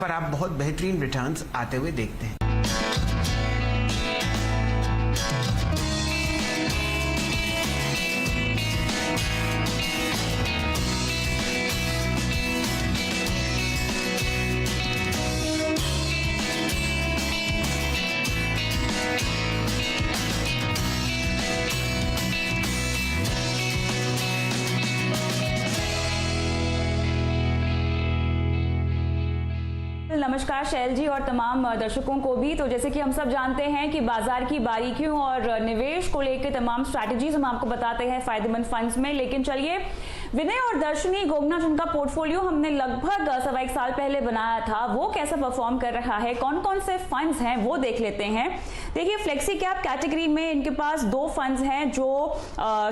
पर आप बहुत बेहतरीन रिटर्न्स आते हुए देखते हैं। नमस्कार शैल जी और तमाम दर्शकों को भी। तो जैसे कि हम सब जानते हैं कि बाजार की बारीकियों और निवेश को लेकर तमाम स्ट्रैटेजीज हम आपको बताते हैं फायदेमंद फंड्स में। लेकिन चलिए, विनय और दर्शनी गोगना जिनका पोर्टफोलियो हमने लगभग 1.25 साल पहले बनाया था, वो कैसा परफॉर्म कर रहा है, कौन कौन से फंड्स हैं वो देख लेते हैं। देखिए, फ्लेक्सी कैप कैटेगरी में इनके पास 2 फंड्स हैं जो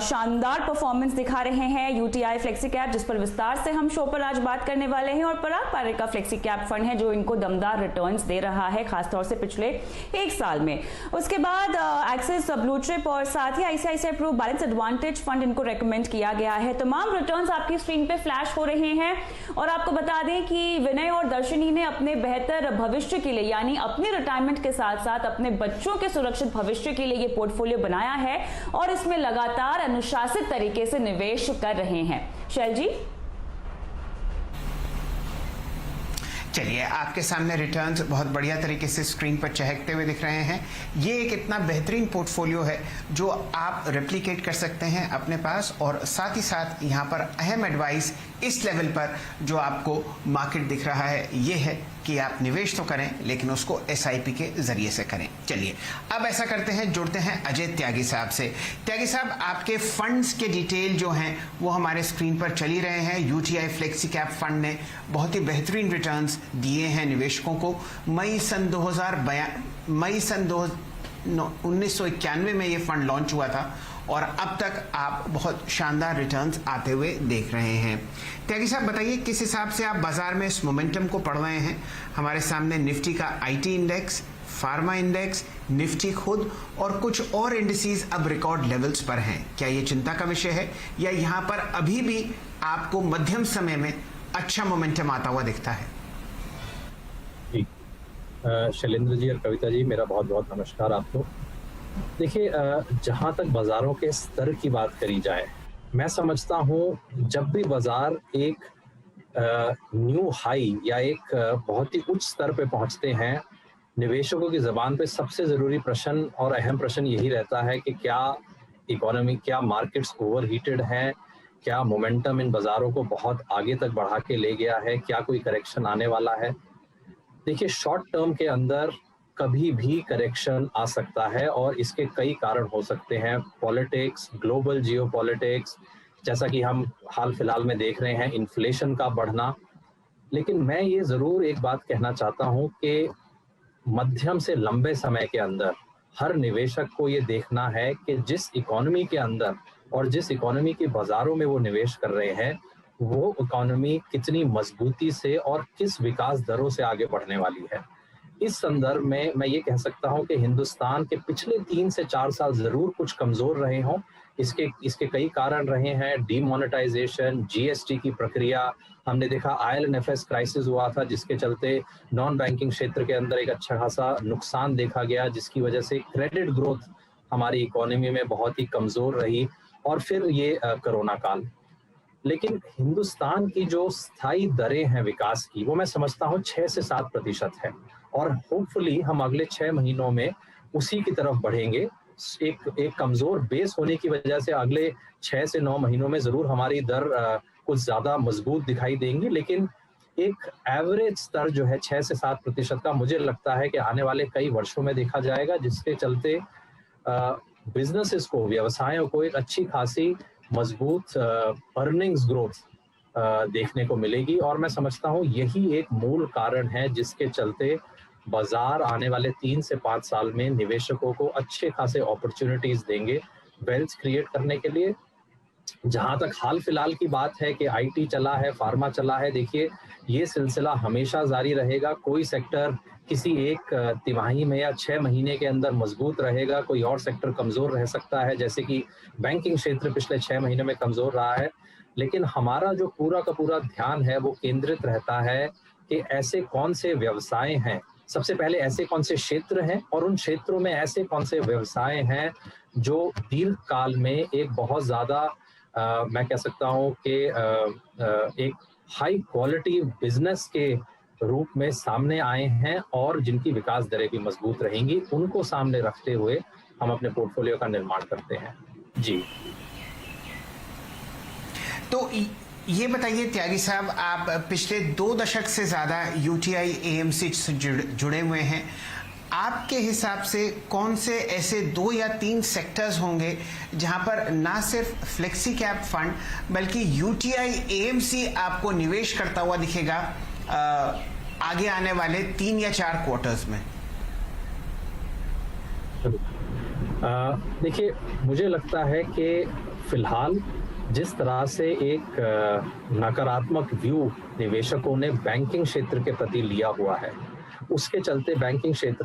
शानदार परफॉर्मेंस दिखा रहे हैं। यूटीआई फ्लेक्सी कैप, जिस पर विस्तार से हम शो पर आज बात करने वाले हैं, और पराग पारेख का फ्लेक्सी कैप फंड है जो इनको दमदार रिटर्न्स दे रहा है, खासतौर से पिछले 1 साल में। उसके बाद एक्सिस ब्लू चिप और साथ ही ICICI pru balance advantage fund इनको रेकमेंड किया गया है। तमाम रिटर्न्स आपकी स्क्रीन पे फ्लैश हो रहे हैं। और आपको बता दें कि विनय और दर्शनी ने अपने बेहतर भविष्य के लिए, यानी अपने रिटायरमेंट के साथ साथ अपने बच्चों के सुरक्षित भविष्य के लिए ये पोर्टफोलियो बनाया है और इसमें लगातार अनुशासित तरीके से निवेश कर रहे हैं। शैल जी, चलिए, आपके सामने रिटर्न्स बहुत बढ़िया तरीके से स्क्रीन पर चहकते हुए दिख रहे हैं। ये एक इतना बेहतरीन पोर्टफोलियो है जो आप रेप्लिकेट कर सकते हैं अपने पास। और साथ ही साथ यहाँ पर अहम एडवाइस इस लेवल पर जो आपको मार्केट दिख रहा है ये है कि आप निवेश तो करें लेकिन उसको एसआईपी के जरिए से करें। चलिए, अब ऐसा करते हैं, जुड़ते हैं अजय त्यागी साहब से। त्यागी साहब, आपके फंड्स के डिटेल जो हैं वो हमारे स्क्रीन पर चल ही रहे हैं। यूटीआई फ्लेक्सी कैप फंड ने बहुत ही बेहतरीन रिटर्न्स दिए हैं निवेशकों को। मई सन 1991 में ये फंड लॉन्च हुआ था और अब तक आप बहुत शानदार रिटर्न्स आते हुए देख रहे हैं। त्यागी साहब, बताइए किस हिसाब से आप बाजार में इस मोमेंटम को पढ़ रहे हैं। हमारे सामने निफ्टी का IT index, pharma index, Nifty खुद और कुछ और इंडिसेस अब रिकॉर्ड लेवल्स पर हैं। क्या ये चिंता का विषय है या यहाँ पर अभी भी आपको मध्यम समय में अच्छा मोमेंटम आता हुआ दिखता है? शैलेंद्र जी और कविता जी, मेरा बहुत बहुत नमस्कार आपको। देखिए, जहाँ तक बाजारों के स्तर की बात करी जाए, मैं समझता हूँ जब भी बाजार एक न्यू हाई या एक बहुत ही उच्च स्तर पे पहुँचते हैं, निवेशकों की ज़बान पे सबसे ज़रूरी प्रश्न और अहम प्रश्न यही रहता है कि क्या इकोनॉमी, क्या मार्केट्स ओवरहीटेड हैं, क्या मोमेंटम इन बाज़ारों को बहुत आगे तक बढ़ा के ले गया है, क्या कोई करेक्शन आने वाला है। देखिए, शॉर्ट टर्म के अंदर कभी भी करेक्शन आ सकता है और इसके कई कारण हो सकते हैं। पॉलिटिक्स, ग्लोबल जियोपॉलिटिक्स, जैसा कि हम हाल फिलहाल में देख रहे हैं, इन्फ्लेशन का बढ़ना। लेकिन मैं ये ज़रूर एक बात कहना चाहता हूँ कि मध्यम से लंबे समय के अंदर हर निवेशक को ये देखना है कि जिस इकोनॉमी के अंदर और जिस इकोनॉमी के बाज़ारों में वो निवेश कर रहे हैं, वो इकोनॉमी कितनी मजबूती से और किस विकास दरों से आगे बढ़ने वाली है। इस संदर्भ में मैं ये कह सकता हूं कि हिंदुस्तान के पिछले 3 से 4 साल जरूर कुछ कमजोर रहे हों। इसके कई कारण रहे हैं। डीमोनेटाइजेशन, जीएसटी की प्रक्रिया, हमने देखा आईएलएनएफएस क्राइसिस हुआ था जिसके चलते नॉन बैंकिंग क्षेत्र के अंदर एक अच्छा खासा नुकसान देखा गया, जिसकी वजह से क्रेडिट ग्रोथ हमारी इकोनॉमी में बहुत ही कमजोर रही। और फिर ये कोरोना काल। लेकिन हिंदुस्तान की जो स्थायी दरें हैं विकास की, वो मैं समझता हूँ 6 से 7% है और होपफुली हम अगले 6 महीनों में उसी की तरफ बढ़ेंगे। एक कमजोर बेस होने की वजह से अगले 6 से 9 महीनों में जरूर हमारी दर कुछ ज्यादा मजबूत दिखाई देंगी, लेकिन एक एवरेज स्तर जो है 6 से 7% का मुझे लगता है कि आने वाले कई वर्षों में देखा जाएगा, जिसके चलते बिजनेसेस को, व्यवसायों को एक अच्छी खासी मजबूत अर्निंग्स ग्रोथ देखने को मिलेगी। और मैं समझता हूँ यही एक मूल कारण है जिसके चलते बाजार आने वाले 3 से 5 साल में निवेशकों को अच्छे खासे अपॉर्चुनिटीज देंगे वेल्थ क्रिएट करने के लिए। जहां तक हाल फिलहाल की बात है कि आईटी चला है, फार्मा चला है, देखिए ये सिलसिला हमेशा जारी रहेगा। कोई सेक्टर किसी एक तिमाही में या 6 महीने के अंदर मजबूत रहेगा, कोई और सेक्टर कमजोर रह सकता है, जैसे कि बैंकिंग क्षेत्र पिछले 6 महीने में कमजोर रहा है। लेकिन हमारा जो पूरा का पूरा ध्यान है वो केंद्रित रहता है कि ऐसे कौन से व्यवसाय हैं, सबसे पहले ऐसे कौन से क्षेत्र हैं और उन क्षेत्रों में ऐसे कौन से व्यवसाय हैं जो दीर्घ काल में एक बहुत ज़्यादा मैं कह सकता हूँ कि एक हाई क्वालिटी बिजनेस के रूप में सामने आए हैं और जिनकी विकास दरें भी मजबूत रहेंगी, उनको सामने रखते हुए हम अपने पोर्टफोलियो का निर्माण करते हैं। जी। तो ये बताइए त्यागी साहब, आप पिछले 2 दशक से ज़्यादा यूटीआई एएमसी से जुड़े हुए हैं। आपके हिसाब से कौन से ऐसे 2 या 3 सेक्टर्स होंगे जहां पर ना सिर्फ फ्लेक्सी कैप फंड बल्कि यूटीआई एएमसी आपको निवेश करता हुआ दिखेगा आगे आने वाले 3 या 4 क्वार्टर्स में? देखिए, मुझे लगता है कि फिलहाल जिस तरह से एक नकारात्मक व्यू निवेशकों ने बैंकिंग क्षेत्र के प्रति लिया हुआ है, उसके चलते बैंकिंग क्षेत्र